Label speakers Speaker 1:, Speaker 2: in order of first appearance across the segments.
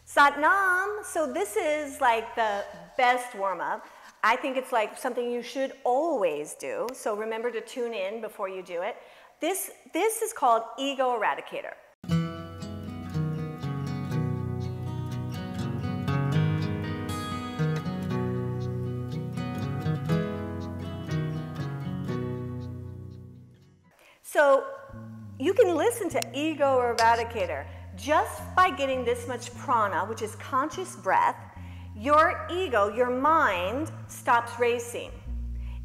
Speaker 1: Satnam, so this is like the best warm-up. I think it's like something you should always do, so remember to tune in before you do it. This is called Ego Eradicator. So you can listen to Ego Eradicator just by getting this much prana, which is conscious breath. Your ego, your mind, stops racing.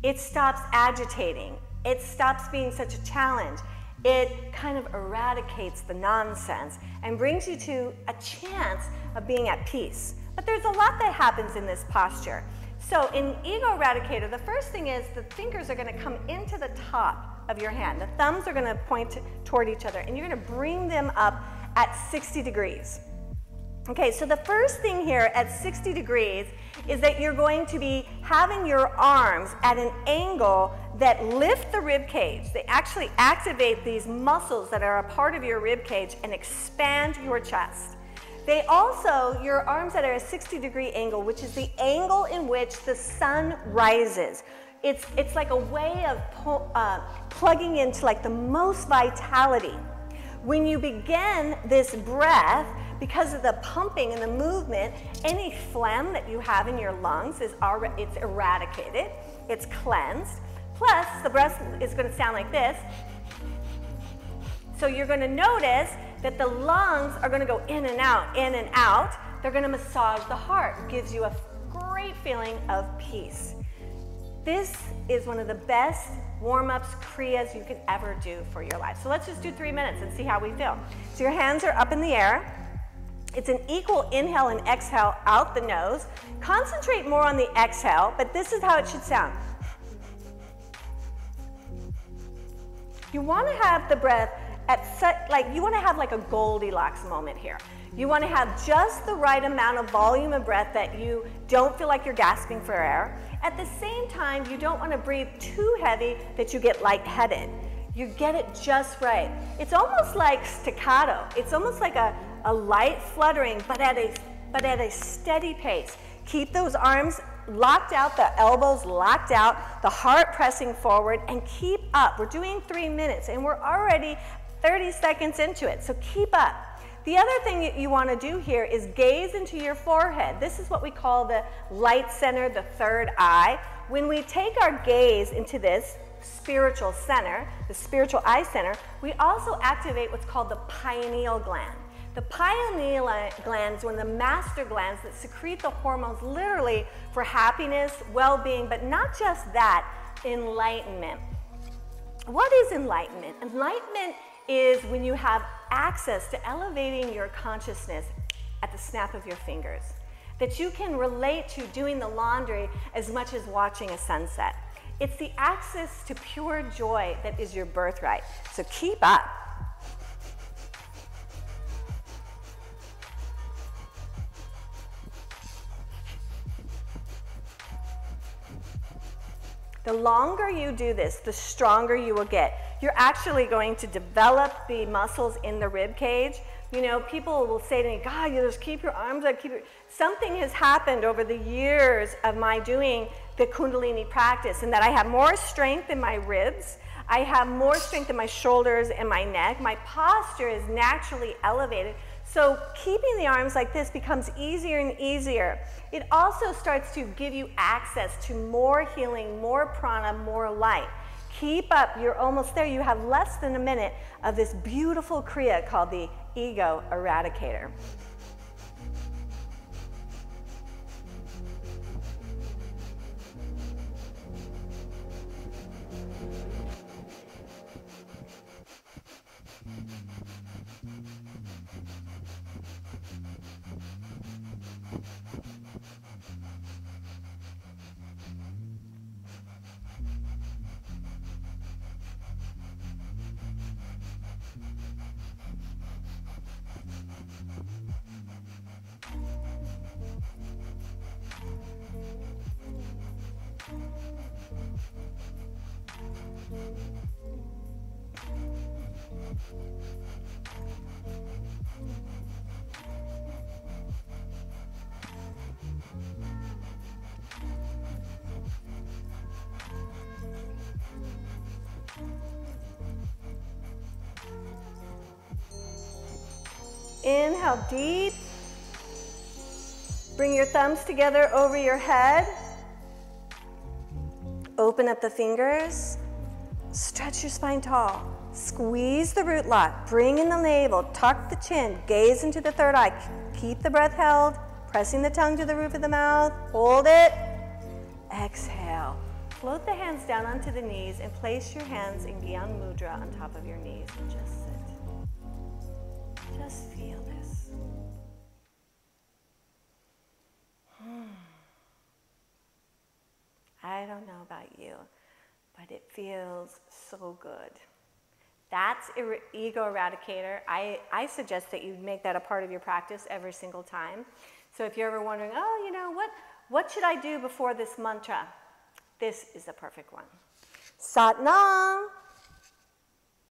Speaker 1: It stops agitating. It stops being such a challenge. It kind of eradicates the nonsense and brings you to a chance of being at peace. But there's a lot that happens in this posture. So in Ego Eradicator, the first thing is the fingers are going to come into the top of your hand. The thumbs are going to point toward each other, and you're going to bring them up at 60 degrees. Okay, so the first thing here at 60 degrees is that you're going to be having your arms at an angle that lift the rib cage. They actually activate these muscles that are a part of your rib cage and expand your chest. They also, your arms that are at a 60-degree angle, which is the angle in which the sun rises. It's like a way of plugging into like the most vitality. When you begin this breath, because of the pumping and the movement, any phlegm that you have in your lungs it's eradicated, it's cleansed. Plus, the breath is going to sound like this. So you're going to notice that the lungs are going to go in and out, in and out. They're going to massage the heart. Gives you a great feeling of peace. This is one of the best warm-ups, kriyas you can ever do for your life. So let's just do 3 minutes and see how we feel. So your hands are up in the air. It's an equal inhale and exhale out the nose. Concentrate more on the exhale, but this is how it should sound. You want to have the breath you want to have like a Goldilocks moment here. You want to have just the right amount of volume of breath that you don't feel like you're gasping for air. At the same time, you don't want to breathe too heavy that you get lightheaded. You get it just right. It's almost like staccato. It's almost like a light fluttering, but at a steady pace. Keep those arms locked out, the elbows locked out, the heart pressing forward, and keep up. We're doing 3 minutes, and we're already 30 seconds into it, so keep up. The other thing you want to do here is gaze into your forehead. This is what we call the light center, the third eye. When we take our gaze into this spiritual center, the spiritual eye center, we also activate what's called the pineal gland. The pineal gland is one of the master glands that secrete the hormones literally for happiness, well-being, but not just that, enlightenment. What is enlightenment? Enlightenment is when you have access to elevating your consciousness at the snap of your fingers. That you can relate to doing the laundry as much as watching a sunset. It's the access to pure joy that is your birthright. So keep up. The longer you do this, the stronger you will get. You're actually going to develop the muscles in the rib cage. You know, people will say to me, God, you just keep your arms up, Something has happened over the years of my doing the Kundalini practice, and that I have more strength in my ribs, I have more strength in my shoulders and my neck, my posture is naturally elevated. So keeping the arms like this becomes easier and easier. It also starts to give you access to more healing, more prana, more light. Keep up, you're almost there. You have less than a minute of this beautiful kriya called the Ego Eradicator. Inhale deep. Bring your thumbs together over your head. Open up the fingers. Stretch your spine tall. Squeeze the root lock. Bring in the navel. Tuck the chin. Gaze into the third eye. Keep the breath held. Pressing the tongue to the roof of the mouth. Hold it. Exhale. Float the hands down onto the knees and place your hands in Gyan Mudra on top of your knees and just sit. Just feel this. I don't know about you, but it feels so good. That's Ego Eradicator. I suggest that you make that a part of your practice every single time. So if you're ever wondering, oh, you know, what should I do before this mantra? This is the perfect one. Sat Nam.